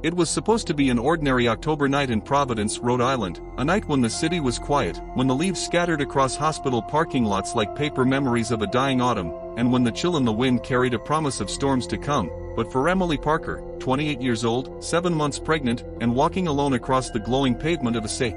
It was supposed to be an ordinary October night in Providence, Rhode Island, a night when the city was quiet, when the leaves scattered across hospital parking lots like paper memories of a dying autumn, and when the chill in the wind carried a promise of storms to come. But for Emily Parker, 28 years old, 7 months pregnant, and walking alone across the glowing pavement of a St.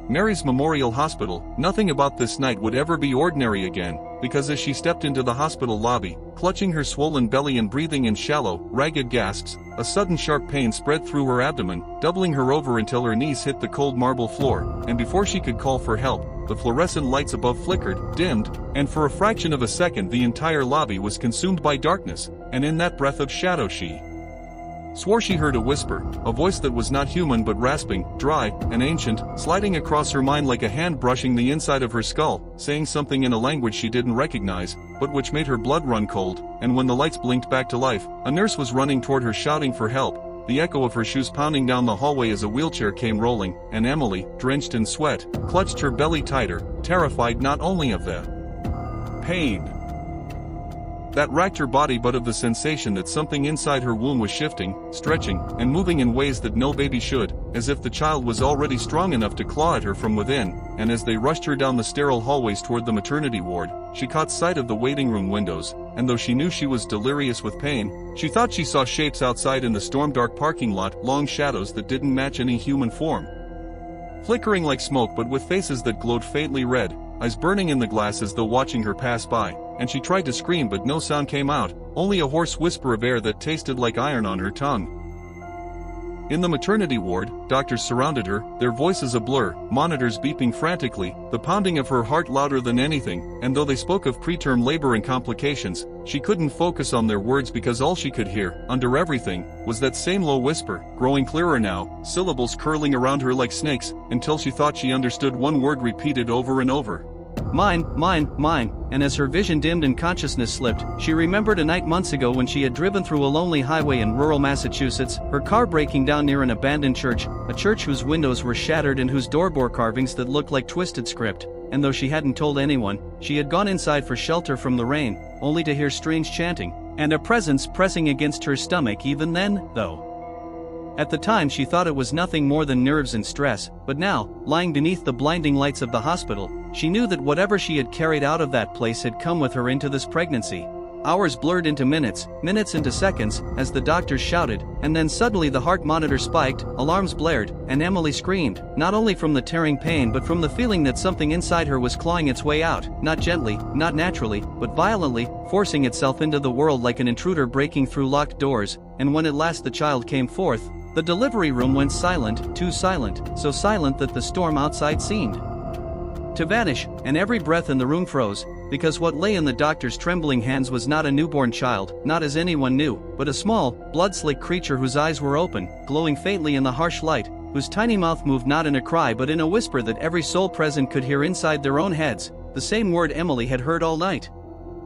Mary's Memorial Hospital, nothing about this night would ever be ordinary again, because as she stepped into the hospital lobby, clutching her swollen belly and breathing in shallow, ragged gasps, a sudden sharp pain spread through her abdomen, doubling her over until her knees hit the cold marble floor, and before she could call for help, the fluorescent lights above flickered, dimmed, and for a fraction of a second the entire lobby was consumed by darkness, and in that breath of shadow she swore she heard a whisper, a voice that was not human but rasping, dry, and ancient, sliding across her mind like a hand brushing the inside of her skull, saying something in a language she didn't recognize, but which made her blood run cold. And when the lights blinked back to life, a nurse was running toward her shouting for help, the echo of her shoes pounding down the hallway as a wheelchair came rolling, and Emily, drenched in sweat, clutched her belly tighter, terrified not only of the pain that racked her body but of the sensation that something inside her womb was shifting, stretching, and moving in ways that no baby should, as if the child was already strong enough to claw at her from within. And as they rushed her down the sterile hallways toward the maternity ward, she caught sight of the waiting room windows, and though she knew she was delirious with pain, she thought she saw shapes outside in the storm-dark parking lot, long shadows that didn't match any human form, flickering like smoke but with faces that glowed faintly red, eyes burning in the glass as though watching her pass by. And she tried to scream but no sound came out, only a hoarse whisper of air that tasted like iron on her tongue. In the maternity ward, doctors surrounded her, their voices a blur, monitors beeping frantically, the pounding of her heart louder than anything, and though they spoke of preterm labor and complications, she couldn't focus on their words because all she could hear, under everything, was that same low whisper, growing clearer now, syllables curling around her like snakes, until she thought she understood one word repeated over and over. Mine, mine, mine, and as her vision dimmed and consciousness slipped, she remembered a night months ago when she had driven through a lonely highway in rural Massachusetts, her car breaking down near an abandoned church, a church whose windows were shattered and whose door carvings that looked like twisted script, and though she hadn't told anyone, she had gone inside for shelter from the rain, only to hear strange chanting, and a presence pressing against her stomach even then, though. At the time she thought it was nothing more than nerves and stress, but now, lying beneath the blinding lights of the hospital, she knew that whatever she had carried out of that place had come with her into this pregnancy. Hours blurred into minutes, minutes into seconds, as the doctors shouted, and then suddenly the heart monitor spiked, alarms blared, and Emily screamed, not only from the tearing pain but from the feeling that something inside her was clawing its way out, not gently, not naturally, but violently, forcing itself into the world like an intruder breaking through locked doors. And when at last the child came forth, the delivery room went silent, too silent, so silent that the storm outside seemed to vanish, and every breath in the room froze, because what lay in the doctor's trembling hands was not a newborn child, not as anyone knew, but a small, blood-slick creature whose eyes were open, glowing faintly in the harsh light, whose tiny mouth moved not in a cry but in a whisper that every soul present could hear inside their own heads, the same word Emily had heard all night.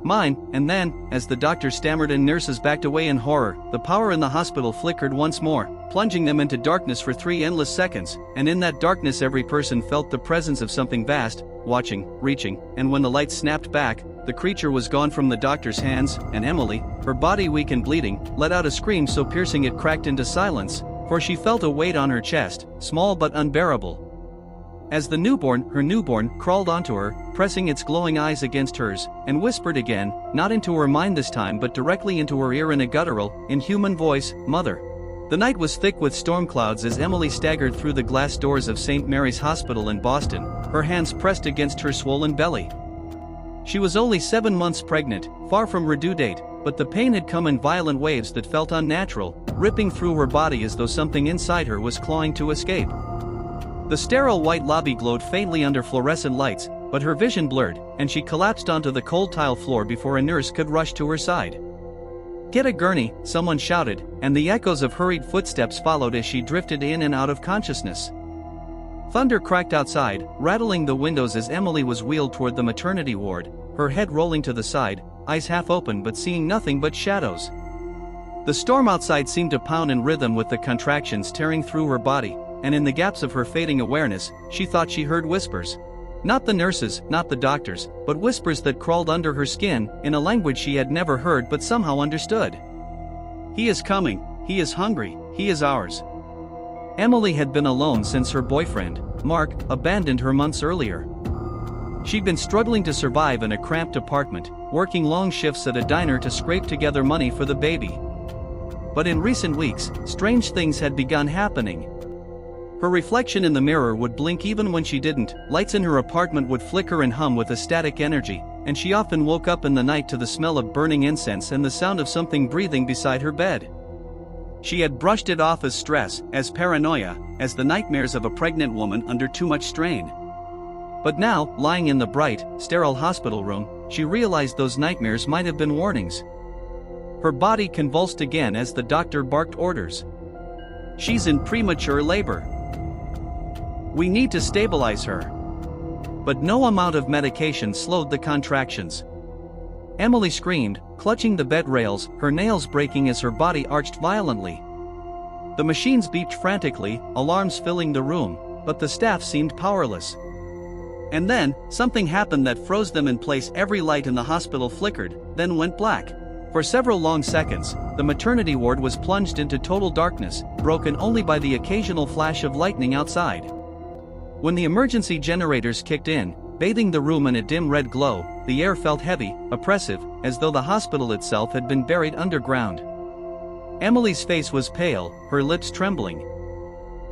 Mine. And then, as the doctor stammered and nurses backed away in horror, the power in the hospital flickered once more, plunging them into darkness for 3 endless seconds, and in that darkness every person felt the presence of something vast, watching, reaching, and when the lights snapped back, the creature was gone from the doctor's hands, and Emily, her body weak and bleeding, let out a scream so piercing it cracked into silence, for she felt a weight on her chest, small but unbearable. As the newborn, her newborn, crawled onto her, pressing its glowing eyes against hers, and whispered again, not into her mind this time but directly into her ear in a guttural, inhuman voice, "Mother." The night was thick with storm clouds as Emily staggered through the glass doors of St. Mary's Hospital in Boston, her hands pressed against her swollen belly. She was only 7 months pregnant, far from her due date, but the pain had come in violent waves that felt unnatural, ripping through her body as though something inside her was clawing to escape. The sterile white lobby glowed faintly under fluorescent lights, but her vision blurred, and she collapsed onto the cold tile floor before a nurse could rush to her side. "Get a gurney," someone shouted, and the echoes of hurried footsteps followed as she drifted in and out of consciousness. Thunder cracked outside, rattling the windows as Emily was wheeled toward the maternity ward, her head rolling to the side, eyes half open but seeing nothing but shadows. The storm outside seemed to pound in rhythm with the contractions tearing through her body, and in the gaps of her fading awareness, she thought she heard whispers. Not the nurses, not the doctors, but whispers that crawled under her skin, in a language she had never heard but somehow understood. "He is coming. he is hungry, he is ours. Emily had been alone since her boyfriend, Mark, abandoned her months earlier. She'd been struggling to survive in a cramped apartment, working long shifts at a diner to scrape together money for the baby. But in recent weeks, strange things had begun happening. Her reflection in the mirror would blink even when she didn't, lights in her apartment would flicker and hum with a static energy, and she often woke up in the night to the smell of burning incense and the sound of something breathing beside her bed. She had brushed it off as stress, as paranoia, as the nightmares of a pregnant woman under too much strain. But now, lying in the bright, sterile hospital room, she realized those nightmares might have been warnings. Her body convulsed again as the doctor barked orders. She's in premature labor. We need to stabilize her. But no amount of medication slowed the contractions. Emily screamed, clutching the bed rails, her nails breaking as her body arched violently. The machines beeped frantically, alarms filling the room, but the staff seemed powerless. And then, something happened that froze them in place. Every light in the hospital flickered, then went black. For several long seconds, the maternity ward was plunged into total darkness, broken only by the occasional flash of lightning outside. When the emergency generators kicked in, bathing the room in a dim red glow, the air felt heavy, oppressive, as though the hospital itself had been buried underground. Emily's face was pale, her lips trembling.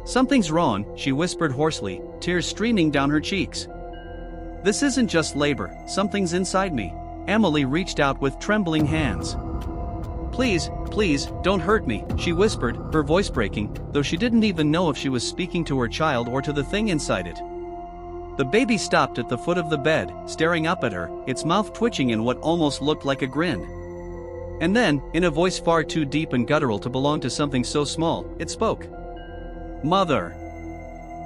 "Something's wrong," she whispered hoarsely, tears streaming down her cheeks. "This isn't just labor, something's inside me." Emily reached out with trembling hands. Please, don't hurt me," she whispered, her voice breaking, though she didn't even know if she was speaking to her child or to the thing inside it. The baby stopped at the foot of the bed, staring up at her, its mouth twitching in what almost looked like a grin. And then, in a voice far too deep and guttural to belong to something so small, it spoke. "Mother."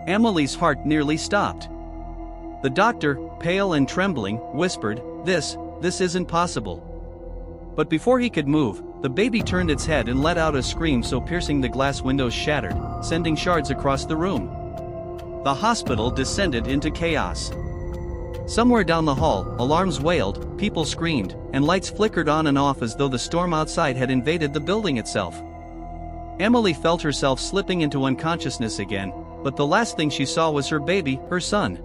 Emily's heart nearly stopped. The doctor, pale and trembling, whispered, This isn't possible." But before he could move, the baby turned its head and let out a scream so piercing the glass windows shattered, sending shards across the room. The hospital descended into chaos. Somewhere down the hall, alarms wailed, people screamed, and lights flickered on and off as though the storm outside had invaded the building itself. Emily felt herself slipping into unconsciousness again, but the last thing she saw was her baby, her son.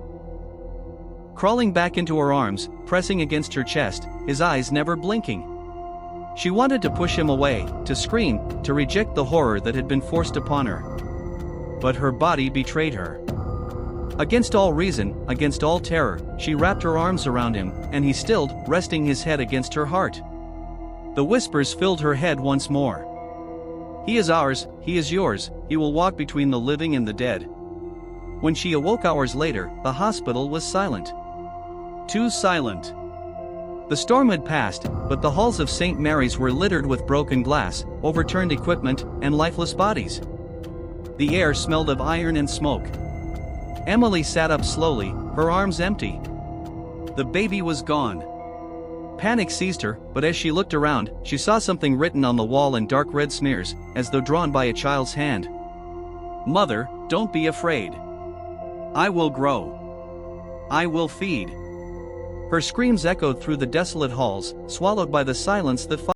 Crawling back into her arms, pressing against her chest, his eyes never blinking. She wanted to push him away, to scream, to reject the horror that had been forced upon her. But her body betrayed her. Against all reason, against all terror, she wrapped her arms around him, and he stilled, resting his head against her heart. The whispers filled her head once more. "He is ours, he is yours, he will walk between the living and the dead." When she awoke hours later, the hospital was silent. Too silent. The storm had passed, but the halls of St. Mary's were littered with broken glass, overturned equipment, and lifeless bodies. The air smelled of iron and smoke. Emily sat up slowly, her arms empty. The baby was gone. Panic seized her, but as she looked around, she saw something written on the wall in dark red smears, as though drawn by a child's hand. "Mother, don't be afraid. I will grow. I will feed." Her screams echoed through the desolate halls, swallowed by the silence that followed.